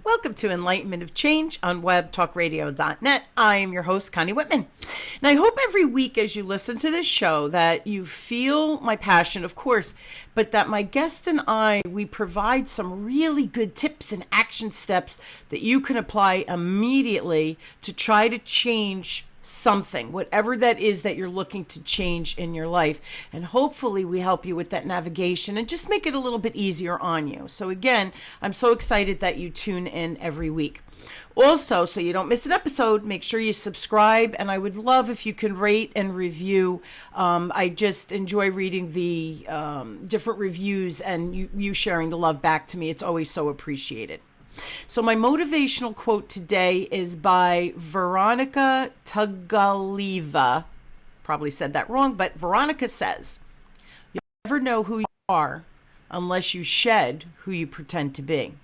Welcome to Enlightenment of Change on webtalkradio.net. I am your host, Connie Whitman. And I hope every week as you listen to this show that you feel my passion, of course, but that my guest and I, we provide some really good tips and action steps that you can apply immediately to try to change something, whatever that is that you're looking to change in your life. And hopefully we help you with that navigation and just make it a little bit easier on you. So again, I'm so excited that you tune in every week. Also, so you don't miss an episode, make sure you subscribe. And I would love if you can rate and review. I just enjoy reading the different reviews and you sharing the love back to me. It's always so appreciated. So my motivational quote today is by Vironika Tugaleva. Probably said that wrong, but Vironika says, "You'll never know who you are unless you shed who you pretend to be."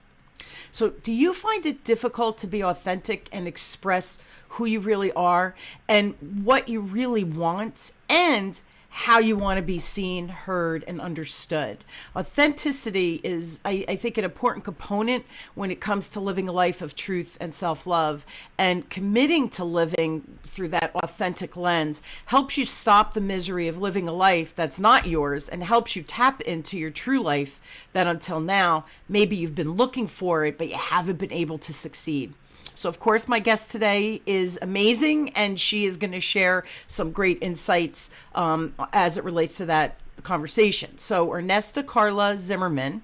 So do you find it difficult to be authentic and express who you really are and what you really want and how you want to be seen, heard, and understood? Authenticity is, I think, an important component when it comes to living a life of truth and self-love, and committing to living through that authentic lens helps you stop the misery of living a life that's not yours and helps you tap into your true life that until now, maybe you've been looking for it, but you haven't been able to succeed. So, of course, my guest today is amazing, and she is going to share some great insights as it relates to that conversation. So, Erneste Carla Zimmermann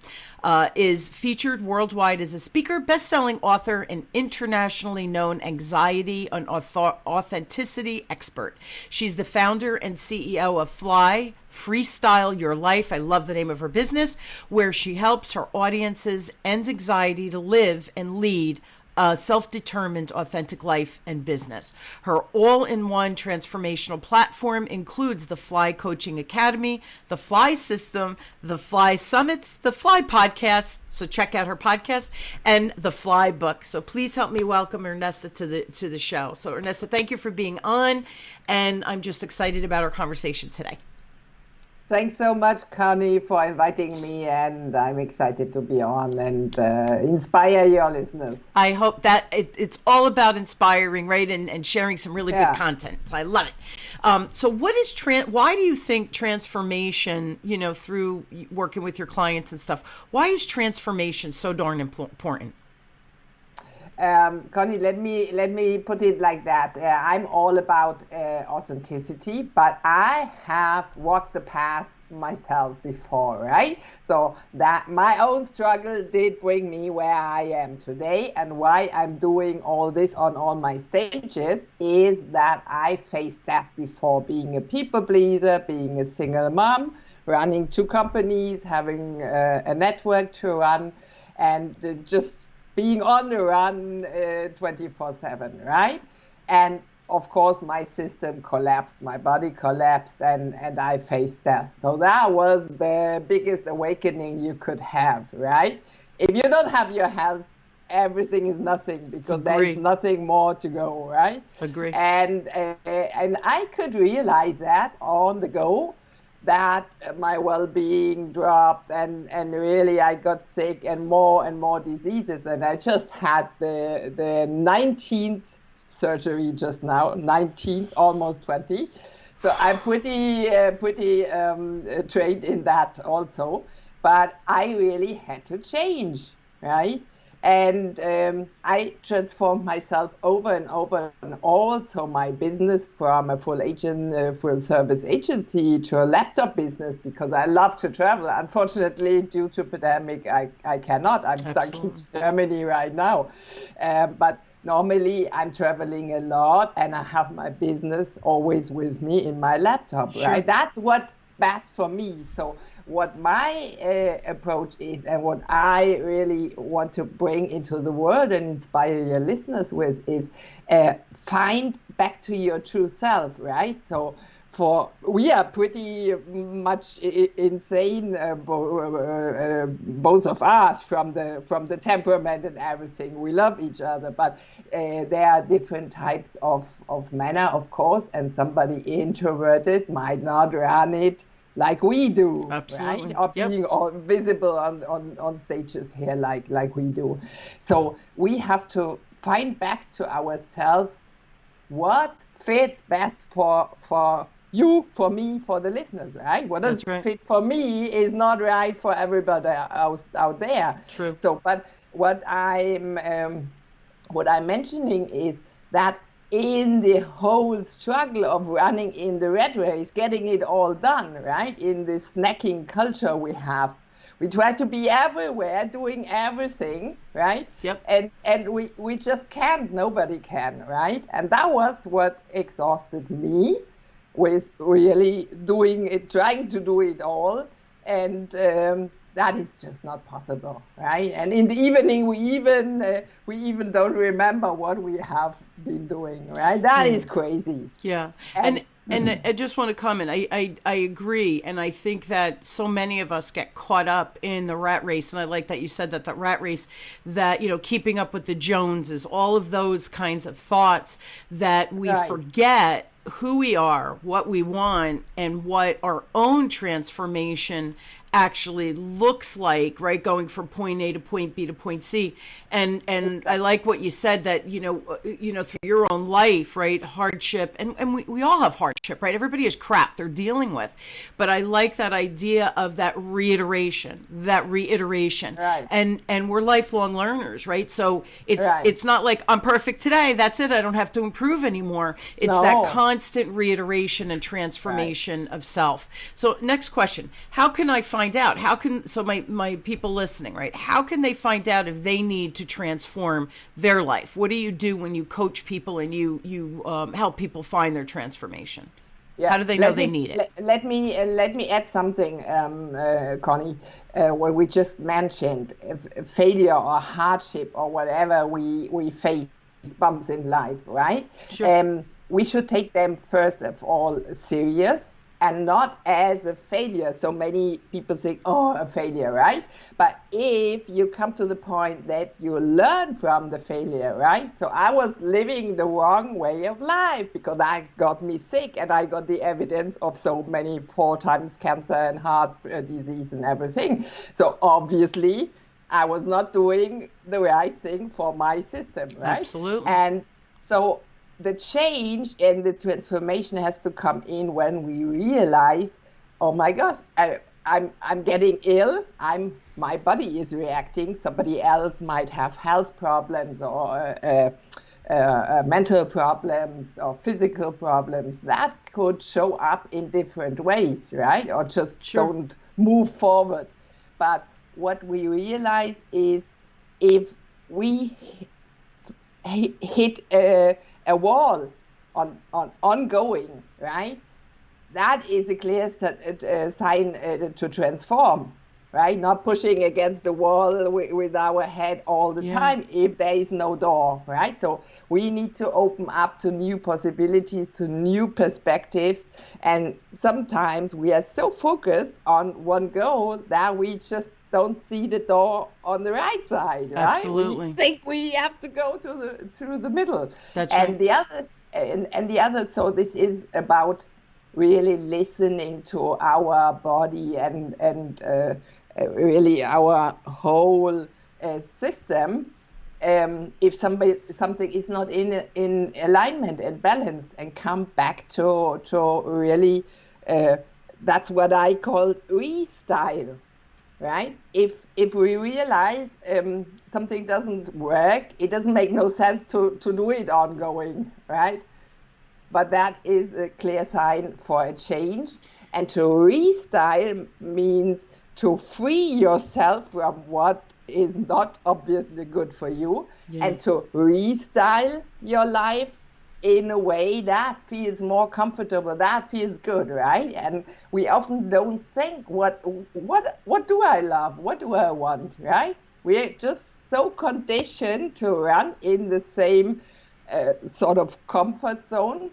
is featured worldwide as a speaker, best-selling author, and internationally known anxiety and authenticity expert. She's the founder and CEO of FLY-Freestyle-Your-Life. I love the name of her business, where she helps her audiences end anxiety to live and lead a self-determined, authentic life and business. Her all-in-one transformational platform includes the Fly Coaching Academy, the Fly System, the Fly Summits, the Fly Podcast, so check out her podcast, and the Fly Book. So please help me welcome Erneste to the show. So Erneste, thank you for being on, and I'm just excited about our conversation today. Thanks so much, Connie, for inviting me, and I'm excited to be on and inspire your listeners. I hope that it's all about inspiring, right, and sharing some really good content. So I love it. So what is why do you think transformation, through working with your clients and stuff, why is transformation so darn important? Connie, let me put it like that. I'm all about authenticity, but I have walked the path myself before, right? So that my own struggle did bring me where I am today, and why I'm doing all this on all my stages is that I faced death before, being a people pleaser, being a single mom, running 2 companies, having a network to run, and just being on the run 24/7, right? And of course, my system collapsed, my body collapsed, and I faced death. So that was the biggest awakening you could have, right? If you don't have your health, everything is nothing, because there is nothing more to go, right? Agree. And I could realize that on the go, that my well-being dropped, and really I got sick and more diseases, and I just had the 19th surgery just now, 19th, almost 20. So I'm pretty trained in that also, but I really had to change, right? And I transformed myself over and over, and also my business from a full service agency to a laptop business, because I love to travel. Unfortunately, due to pandemic, I cannot. I'm stuck in Germany right now. But normally I'm traveling a lot, and I have my business always with me in my laptop, right? That's what's best for me. So what my approach is, and what I really want to bring into the world and inspire your listeners with, is find back to your true self, right? So we are pretty much insane, both of us, from the temperament and everything. We love each other, but there are different types of manner, of course, and somebody introverted might not run it like we do, Absolutely. right? Or Yep. being visible on stages here like we do. So we have to find back to ourselves what fits best for you, for me, for the listeners, right? What does That's right. fit for me is not right for everybody out there. True. So, but what I'm mentioning is that in the whole struggle of running in the red race, getting it all done, right? In this snacking culture we try to be everywhere, doing everything, right? Yep. And we just can't, nobody can, right? And that was what exhausted me, with really doing it, trying to do it all. And that is just not possible, right? And in the evening, we even don't remember what we have been doing, right? That is crazy. Yeah. And I just want to comment. I agree. And I think that so many of us get caught up in the rat race. And I like that you said that the rat race, that, keeping up with the Joneses, all of those kinds of thoughts, that we forget who we are, what we want, and what our own transformation actually looks like, right? Going from point A to point B to point C. And exactly. I like what you said, that, through your own life, right? Hardship, and we all have hardship, right? Everybody has crap they're dealing with. But I like that idea of that reiteration. Right. And we're lifelong learners, right? So Right. it's not like I'm perfect today, that's it, I don't have to improve anymore. It's that constant reiteration and transformation of self. So next question, how can I find out? So my people listening, right? How can they find out if they need to transform their life? What do you do when you coach people and you help people find their transformation? Yeah. How do they know they need it? Let me add something, Connie. What we just mentioned, failure or hardship or whatever we face, bumps in life, right? Sure. We should take them first of all serious, and not as a failure. So many people think, oh, a failure, right? But if you come to the point that you learn from the failure, right? So I was living the wrong way of life because I got me sick, and I got the evidence of so many 4 times cancer and heart disease and everything. So obviously I was not doing the right thing for my system, right? Absolutely. And so the change and the transformation has to come in when we realize, oh my gosh, I'm getting ill. My body is reacting. Somebody else might have health problems or mental problems or physical problems that could show up in different ways, right? Or just don't move forward. But what we realize is, if we hit a wall on ongoing, right? That is a clear sign to transform, right? Not pushing against the wall with our head all the time if there is no door, right? So we need to open up to new possibilities, to new perspectives. And sometimes we are so focused on one goal that we just don't see the door on the right side, right? Absolutely. We think we have to go through the middle. That's and right. the other, so this is about really listening to our body and really our whole system. If something is not in alignment and balanced, and come back to really, that's what I call restyle. Right? If we realize something doesn't work, it doesn't make no sense to do it ongoing, right? But that is a clear sign for a change. And to restyle means to free yourself from what is not obviously good for you, and to restyle your life in a way that feels more comfortable, that feels good, right? And we often don't think, what do I love? What do I want, right? We're just so conditioned to run in the same sort of comfort zone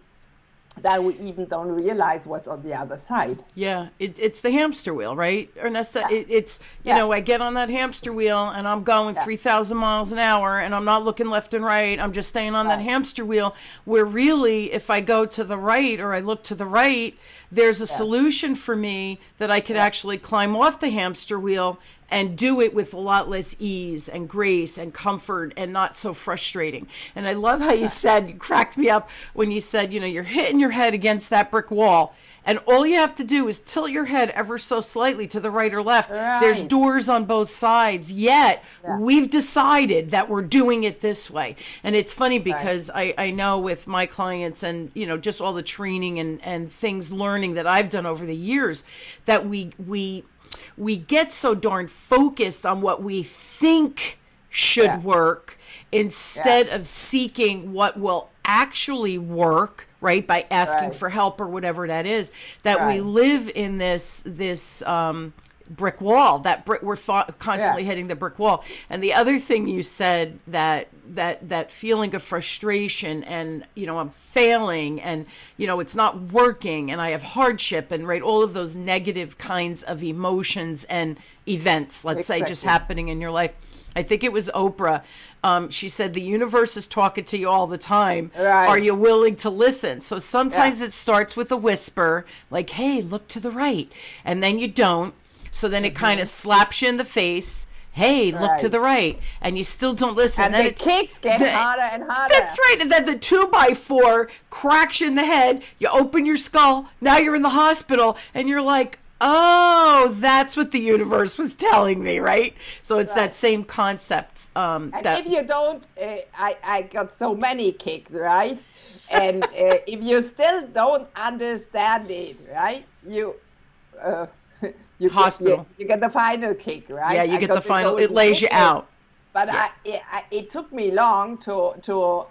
that we even don't realize what's on the other side. Yeah, it's the hamster wheel, right, Erneste? Yeah. It's, you know, I get on that hamster wheel and I'm going 3,000 miles an hour and I'm not looking left and right. I'm just staying on that hamster wheel, where really if I go to the right or I look to the right, there's a solution for me that I could actually climb off the hamster wheel and do it with a lot less ease and grace and comfort and not so frustrating. And I love how you said, you cracked me up when you said, you know, you're hitting your head against that brick wall and all you have to do is tilt your head ever so slightly to the right or left. Right. There's doors on both sides, yet we've decided that we're doing it this way. And it's funny because I know with my clients and, you know, just all the training and things learning that I've done over the years, that we get so darn focused on what we think should work instead of seeking what will actually work, right? By asking for help or whatever that is, that we live in this brick wall, we're constantly hitting the brick wall. And the other thing you said, that feeling of frustration and, you know, I'm failing and, you know, it's not working and I have hardship and all of those negative kinds of emotions and events, let's say, just happening in your life. I think it was Oprah. She said, the universe is talking to you all the time. Right. Are you willing to listen? So sometimes it starts with a whisper, like, hey, look to the right. And then you don't. So then it kind of slaps you in the face. Hey, look to the right. And you still don't listen. And then the kicks get harder and harder. That's right. And then the 2x4 cracks you in the head. You open your skull. Now you're in the hospital. And you're like, oh, that's what the universe was telling me, right? So it's that same concept. And if you don't, I got so many kicks, right? And if you still don't understand it, right? You hospital. You get the final kick, right? Yeah, you get the final. It lays you out. But it took me long to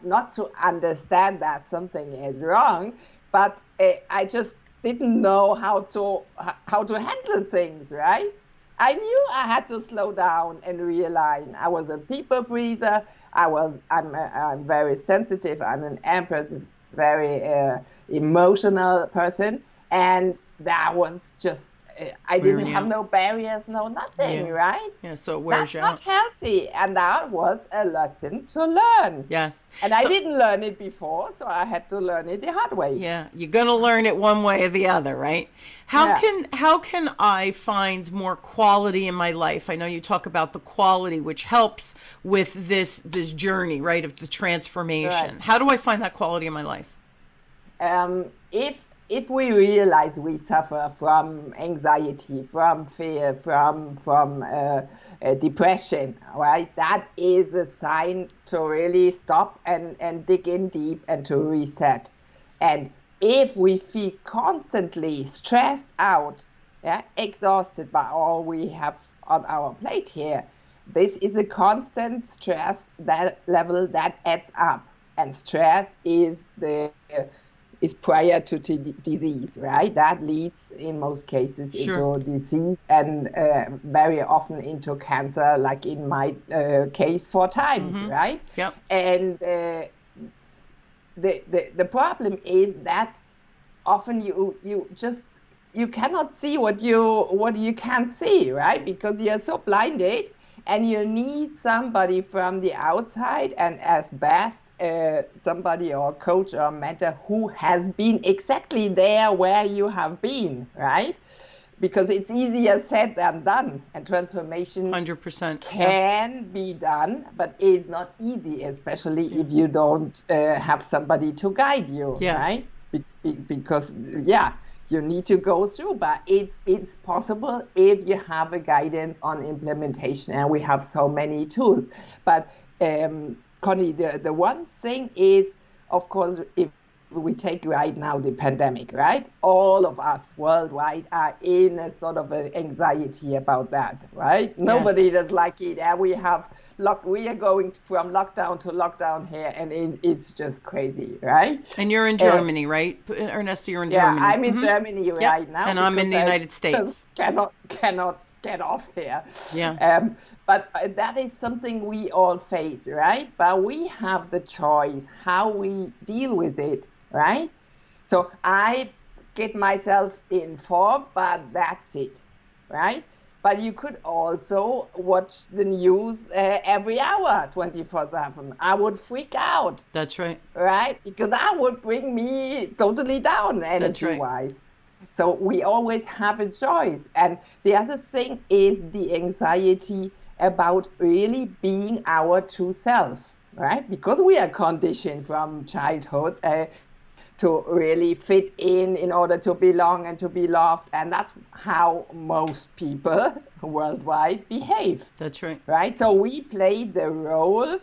not to understand that something is wrong, but I just didn't know how to handle things, right? I knew I had to slow down and realign. I was a people pleaser. I'm very sensitive. I'm an empath, very emotional person, and that was just. I didn't have no barriers, no nothing, right? Yeah, so where's your... That's not healthy, and that was a lesson to learn. Yes. And I didn't learn it before, so I had to learn it the hard way. Yeah, you're going to learn it one way or the other, right? How can I find more quality in my life? I know you talk about the quality, which helps with this journey, right, of the transformation. Right. How do I find that quality in my life? If we realize we suffer from anxiety, from fear, from depression, right, that is a sign to really stop and dig in deep and to reset. And if we feel constantly stressed out, exhausted by all we have on our plate here, this is a constant stress that level that adds up. And stress is prior to disease, right? That leads in most cases into disease and very often into cancer, like in my case 4 times, right? Yep. And the problem is that often you cannot see what you can't see, right? Because you're so blinded, and you need somebody from the outside, and as best somebody or coach or mentor who has been exactly there where you have been, right? Because it's easier said than done, and transformation 100% can be done, but it's not easy, especially if you don't have somebody to guide you, right? Because you need to go through, but it's possible if you have a guidance on implementation, and we have so many tools. But Connie, the one thing is, of course, if we take right now the pandemic, right? All of us worldwide are in a sort of an anxiety about that, right? Yes. Nobody does like it. And we are going from lockdown to lockdown here, and it's just crazy, right? And you're in Germany, right? Erneste, you're in Germany. Yeah, I'm in Germany right now. And I'm in the United States. Cannot get off here. Yeah. But that is something we all face, right? But we have the choice how we deal with it, right? So I get myself informed, but that's it, right? But you could also watch the news every hour, 24/7. I would freak out. That's right. Right? Because that would bring me totally down energy-wise. So we always have a choice. And the other thing is the anxiety about really being our true self, right? Because we are conditioned from childhood to really fit in order to belong and to be loved. And that's how most people worldwide behave. That's right. Right? So we play the role.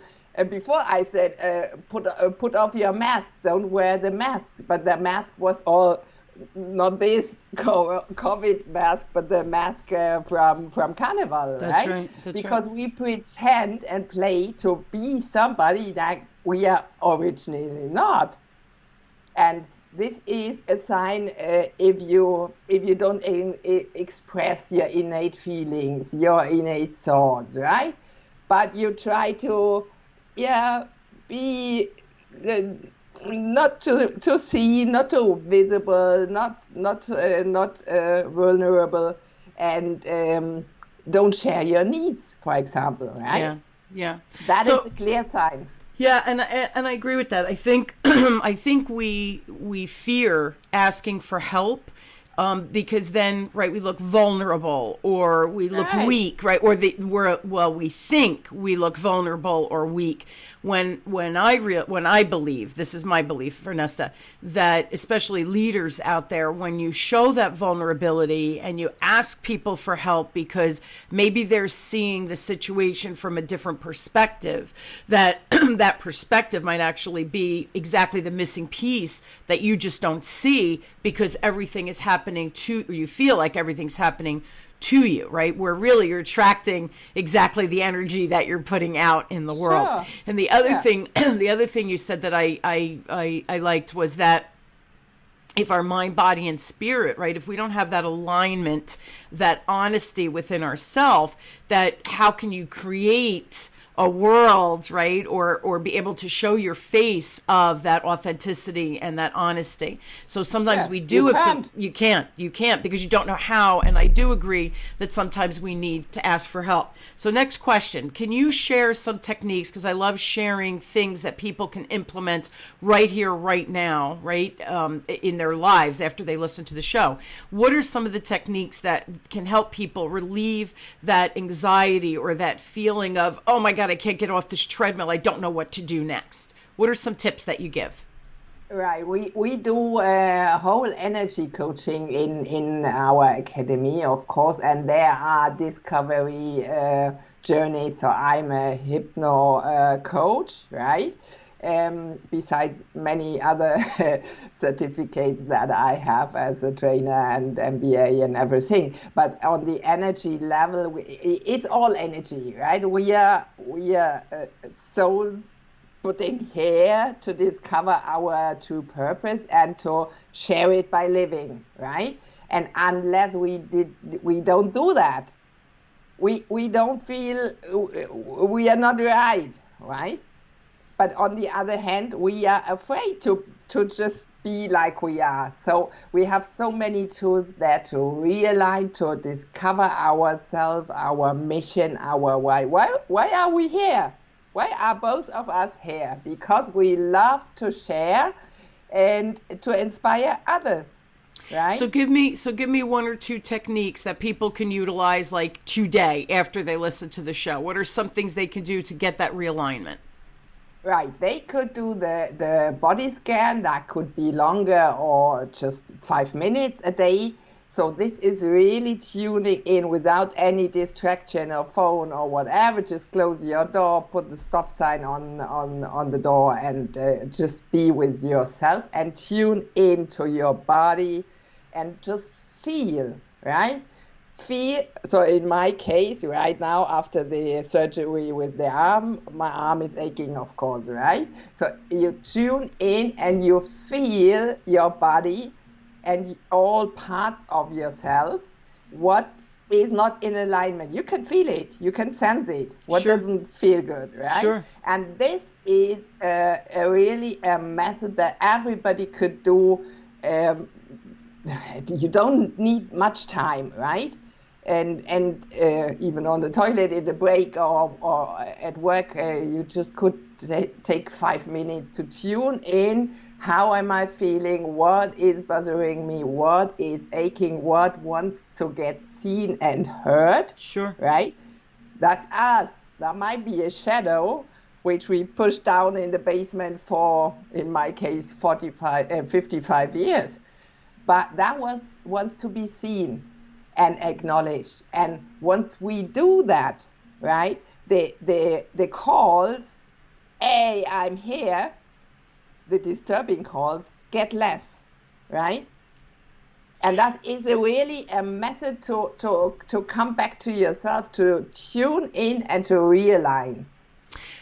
Before I said, put off your mask, don't wear the mask. But the mask was all, not this COVID mask, but the mask from Carnival, That's right? That's because right. we pretend and play to be somebody that we are originally not. And this is a sign if you don't express your innate feelings, your innate thoughts, right? But you try to, be not to see, not too visible, not vulnerable, and don't share your needs, for example, right? Yeah. That is a clear sign. Yeah, and I agree with that. I think I think we fear asking for help because then, right, we look vulnerable or we look weak, right? Or we think we look vulnerable or weak. When I believe, this is my belief, Erneste, that especially leaders out there, when you show that vulnerability and you ask people for help because maybe they're seeing the situation from a different perspective, that that perspective might actually be exactly the missing piece that you just don't see because everything is happening to, or you feel like everything's happening to you, right? Where really you're attracting exactly the energy that you're putting out in the world. Sure. And the other thing, the other thing you said that I liked was that if our mind, body, and spirit, right, if we don't have that alignment, that honesty within ourselves, that how can you create a world, right, or be able to show your face of that authenticity and that honesty. So sometimes we do have to, you can't because you don't know how. And I do agree that sometimes we need to ask for help. So next question, can you share some techniques? Because I love sharing things that people can implement right here, right now, right, in their lives after they listen to the show. What are some of the techniques that can help people relieve that anxiety or that feeling of, oh my God, I can't get off this treadmill, I don't know what to do next? What are some tips that you give? Right, we do whole energy coaching in our academy, of course, and there are discovery journeys. So I'm a hypno coach, right? Besides many other certificates that I have as a trainer and MBA and everything. But on the energy level, it's all energy, right? We are souls putting here to discover our true purpose and to share it by living, right? And unless we don't do that, we don't feel we are not right? But on the other hand, we are afraid to just be like we are. So we have so many tools there to realign, to discover ourselves, our mission, our why. Why are we here? Why are both of us here? Because we love to share and to inspire others, right? So give me one or two techniques that people can utilize like today after they listen to the show. What are some things they can do to get that realignment? Right, they could do the body scan. That could be longer or just 5 minutes a day. So this is really tuning in without any distraction or phone or whatever. Just close your door, put the stop sign on the door, and just be with yourself and tune into your body and just feel, right? So in my case, right now, after the surgery with the arm, my arm is aching, of course, right? So you tune in and you feel your body and all parts of yourself, what is not in alignment. You can feel it, you can sense it, what doesn't feel good, right? Sure. And this is really a method that everybody could do you don't need much time, right? And even on the toilet in the break or at work, you just could take 5 minutes to tune in. How am I feeling? What is bothering me? What is aching? What wants to get seen and heard? Sure. Right? That's us. That might be a shadow, which we pushed down in the basement for, in my case, 55 years. But that wants to be seen and acknowledged. And once we do that, right, the calls, hey, I'm here, the disturbing calls get less, right? And that is really a method to come back to yourself, to tune in and to realign.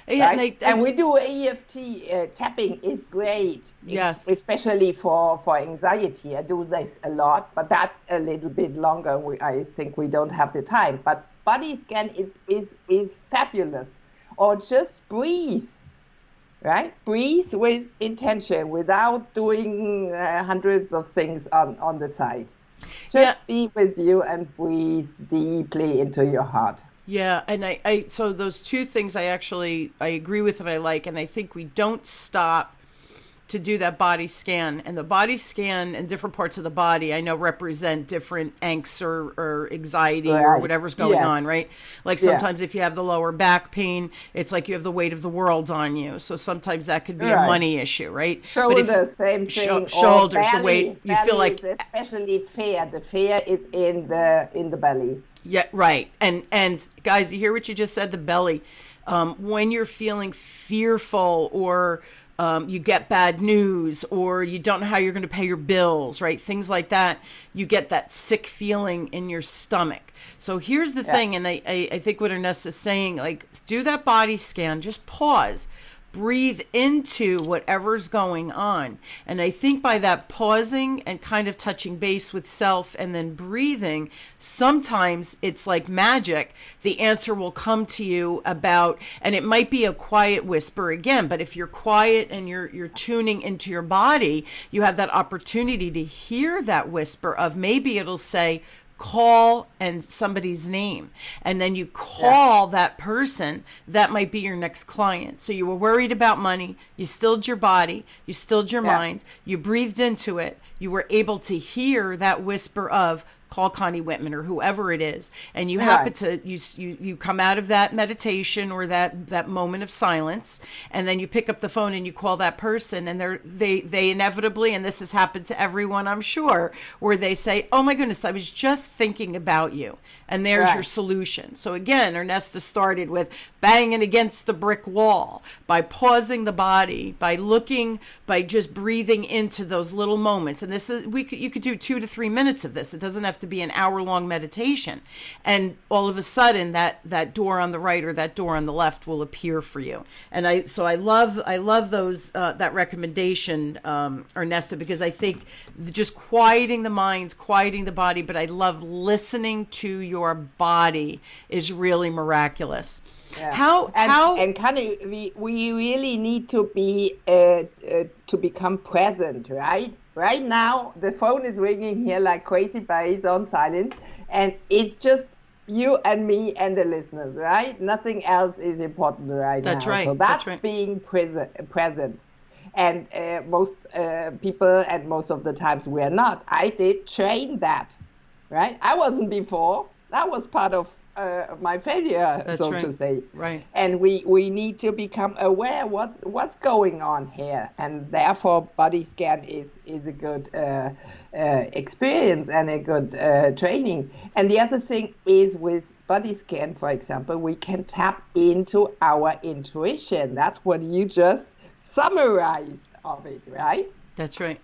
Yeah, right? And we do EFT tapping is great, yes, especially for anxiety. I do this a lot, but that's a little bit longer. I think we don't have the time. But body scan is fabulous. Or just breathe, right? Breathe with intention, without doing hundreds of things on the side. Just be with you and breathe deeply into your heart. Yeah, and I so those two things I agree with and I like, and I think we don't stop to do that body scan. And the body scan and different parts of the body I know represent different angst or anxiety or whatever's going on, right? Like sometimes if you have the lower back pain, it's like you have the weight of the world on you. So sometimes that could be a money issue, right? Shoulders, same thing. Shoulders, belly, the weight you feel like, especially fear. The fear is in the belly. Yeah, right. And guys, you hear what you just said, the belly. When you're feeling fearful or you get bad news or you don't know how you're going to pay your bills, right? Things like that. You get that sick feeling in your stomach. So here's the thing, and I think what Erneste is saying, like, do that body scan, just pause. Breathe into whatever's going on. And I think by that pausing and kind of touching base with self and then breathing, sometimes it's like magic. The answer will come to you about, and it might be a quiet whisper again, but if you're quiet and you're tuning into your body, you have that opportunity to hear that whisper of, maybe it'll say, call and somebody's name, and then you call that person that might be your next client. So you were worried about money, you stilled your body, you stilled your mind, you breathed into it, you were able to hear that whisper of, call Connie Whitman or whoever it is, and you happen to you come out of that meditation or that moment of silence, and then you pick up the phone and you call that person, and they inevitably, and this has happened to everyone I'm sure, where they say, oh my goodness, I was just thinking about you, and there's your solution. So again, Erneste started with banging against the brick wall, by pausing the body, by looking, by just breathing into those little moments. And this is, you could do 2 to 3 minutes of this. It doesn't have to be an hour-long meditation, and all of a sudden that door on the right or that door on the left will appear for you. And I love those that recommendation, Erneste, because I think just quieting the mind, quieting the body, but I love listening to your body is really miraculous. And Connie, we really need to be to become present, right? Right now, the phone is ringing here like crazy, but it's on silent, and it's just you and me and the listeners, right? Nothing else is important right now. That's right. So that's being present. And most people, and most of the times we're not. I did train that, right? I wasn't before. That was part of my failure, to say. Right. And we need to become aware what's going on here, and therefore body scan is a good experience and a good training. And the other thing is, with body scan, for example, we can tap into our intuition. That's what you just summarized of it, right? That's right.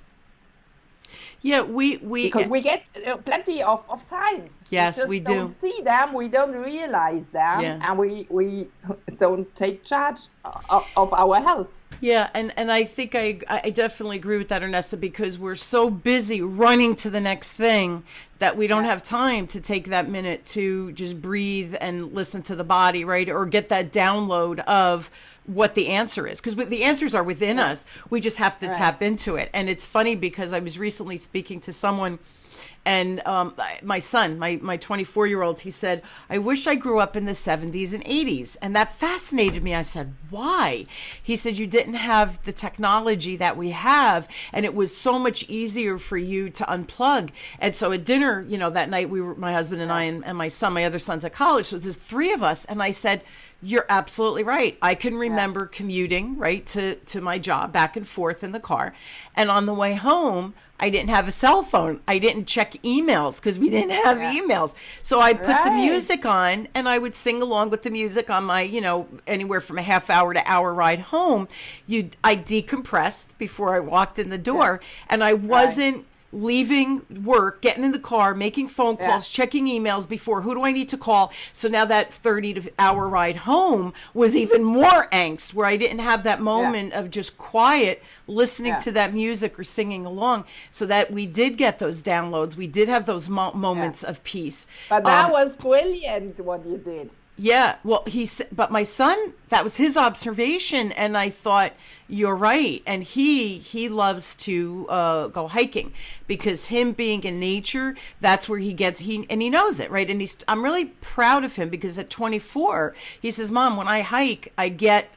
Yeah, because we get plenty of signs. Yes, we do. We don't see them, we don't realize them, and we don't take charge of our health. Yeah, and I think I definitely agree with that, Erneste, because we're so busy running to the next thing that we don't have time to take that minute to just breathe and listen to the body, right? Or get that download of what the answer is. Because the answers are within us. We just have to tap into it. And it's funny because I was recently speaking to someone, and my son, my 24-year-old, he said, I wish I grew up in the 70s and 80s. And that fascinated me. I said, why? He said, you didn't have the technology that we have. And it was so much easier for you to unplug. And so at dinner, that night, my husband and I and my son, my other son's at college. So there's three of us. And I said, you're absolutely right. I can remember commuting, right, to my job, back and forth in the car. And on the way home, I didn't have a cell phone. I didn't check emails because we didn't have emails. So I'd put the music on and I would sing along with the music on my, anywhere from a half hour to hour ride home. I decompressed before I walked in the door, and I wasn't leaving work, getting in the car, making phone calls, checking emails before, who do I need to call? So now that 30-hour ride home was even more angst, where I didn't have that moment of just quiet, listening to that music or singing along, so that we did get those downloads. We did have those moments of peace. But that was brilliant what you did. Yeah, well, but my son, that was his observation, and I thought, you're right. And he loves to go hiking, because him being in nature, that's where he knows it, right? And I'm really proud of him, because at 24, he says, Mom, when I hike, I get,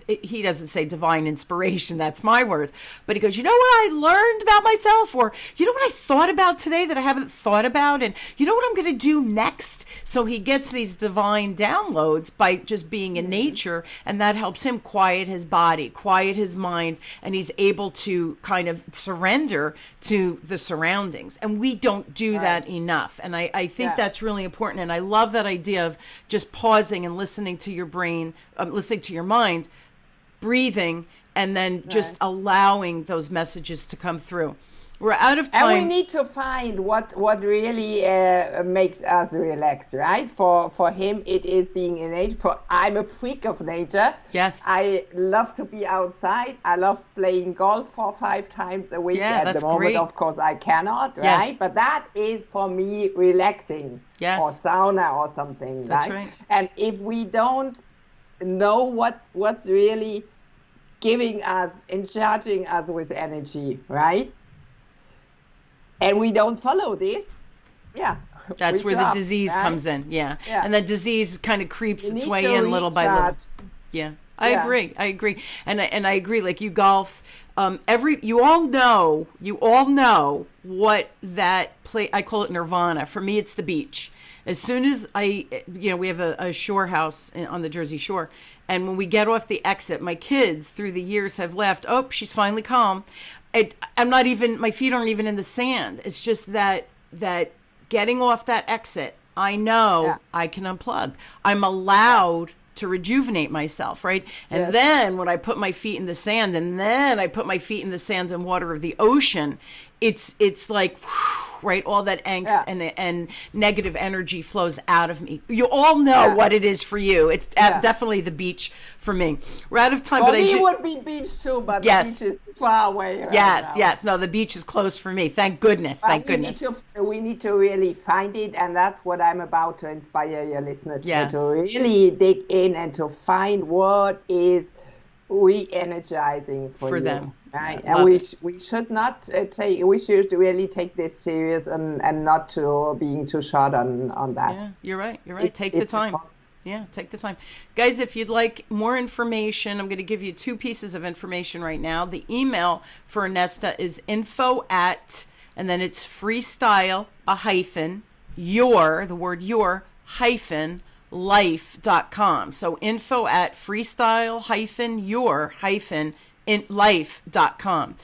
he doesn't say divine inspiration, that's my words, but he goes, you know what I learned about myself? Or, you know what I thought about today that I haven't thought about? And you know what I'm going to do next? So he gets these divine downloads by just being in nature, and that helps him quiet his body, quiet his mind, and he's able to kind of surrender to the surroundings. And we don't do that enough. And I think that's really important. And I love that idea of just pausing and listening to your brain, listening to your mind, breathing, and then just allowing those messages to come through. We're out of time. And we need to find what really makes us relax, right? For him, it is being in nature. I'm a freak of nature. Yes. I love to be outside. I love playing golf 4 or 5 times a week. Yeah, At that's the moment, great. of course, I cannot, right? Yes. But that is, for me, relaxing. Yes. Or sauna or something, That's right? right. And if we don't know what's really giving us and charging us with energy, right? And we don't follow this, that's where the disease comes in. Yeah. And the disease kind of creeps its way in little by little. Yeah. I agree. And I agree. Like, you golf, you all know what that play, I call it nirvana. For me, it's the beach. As soon as we have a shore house on the Jersey Shore. And when we get off the exit, my kids through the years have laughed, oh, she's finally calm. My feet aren't even in the sand. It's just that getting off that exit, I know I can unplug. I'm allowed to rejuvenate myself, right? And then when I put my feet in the sand, and then I put my feet in the sand and water of the ocean, it's like, right, all that angst and negative energy flows out of me. You all know what it is for you. It's definitely the beach for me. We're out of time. For me, would be beach too, but the beach is far away. Yes. No, the beach is close for me. Thank goodness. We need to really find it, and that's what I'm about to inspire your listeners to really dig in and to find what is re-energizing for them. Right? And we should not we should really take this serious and not to being too short on that. Yeah, you're right. Take the time. Yeah, take the time. Guys, if you'd like more information, I'm going to give you 2 pieces of information right now. The email for Erneste is info@, and then it's freestyle, life.com. So info@freestyle-your-life.com.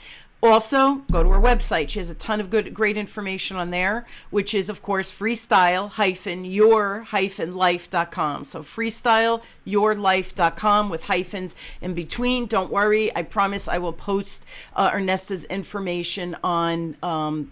Also, go to her website. She has a ton of great information on there, which is, of course, freestyle-your-life.com. So freestyle-your-life.com with hyphens in between. Don't worry. I promise I will post Erneste's information on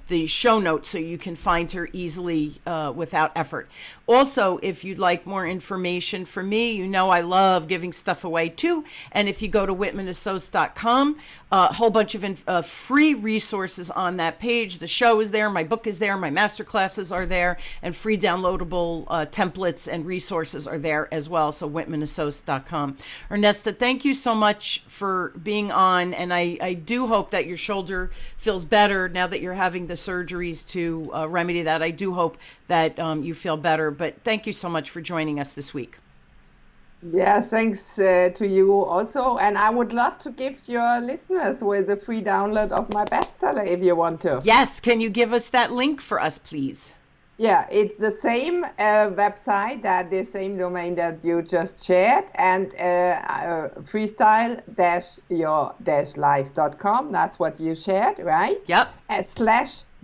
the show notes so you can find her easily without effort. Also, if you'd like more information from me, you know I love giving stuff away too. And if you go to whitmanassociates.com, a whole bunch of free resources on that page. The show is there, my book is there, my master classes are there, and free downloadable templates and resources are there as well. So whitmanassociates.com. Erneste, thank you so much for being on. And I do hope that your shoulder feels better now that you're having the surgeries to remedy that. I do hope that you feel better. But thank you so much for joining us this week. Yes, thanks to you also. And I would love to give your listeners with a free download of my bestseller if you want to. Yes. Can you give us that link for us, please? Yeah, it's the same website, the same domain that you just shared, and freestyle-your-life.com. That's what you shared, right? Yep.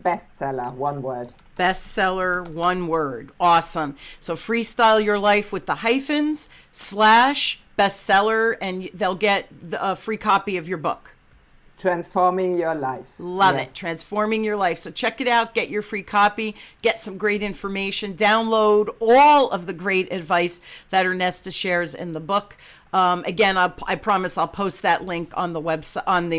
/bestseller, one word. Bestseller, one word. Awesome. So Freestyle Your Life with the hyphens /bestseller, and they'll get a free copy of your book. Transforming Your Life. Love it. Transforming Your Life. So check it out. Get your free copy. Get some great information. Download all of the great advice that Erneste shares in the book. Again, I promise I'll post that link on the website, on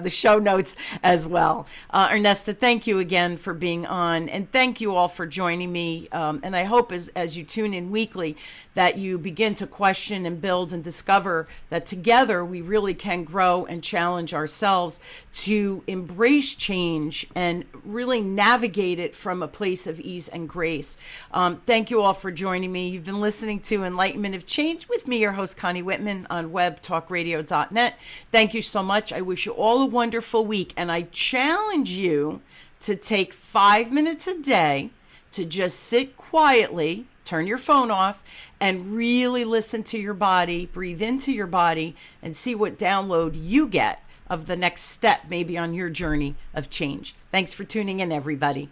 the show notes as well. Erneste, thank you again for being on, and thank you all for joining me. And I hope as you tune in weekly that you begin to question and build and discover that together we really can grow and challenge ourselves to embrace change and really navigate it from a place of ease and grace. Thank you all for joining me. You've been listening to Enlightenment of Change with me, your host, Connie Whitman, on webtalkradio.net. Thank you so much. I wish you all a wonderful week, and I challenge you to take 5 minutes a day to just sit quietly, turn your phone off, and really listen to your body, breathe into your body, and see what download you get of the next step maybe on your journey of change. Thanks for tuning in, everybody.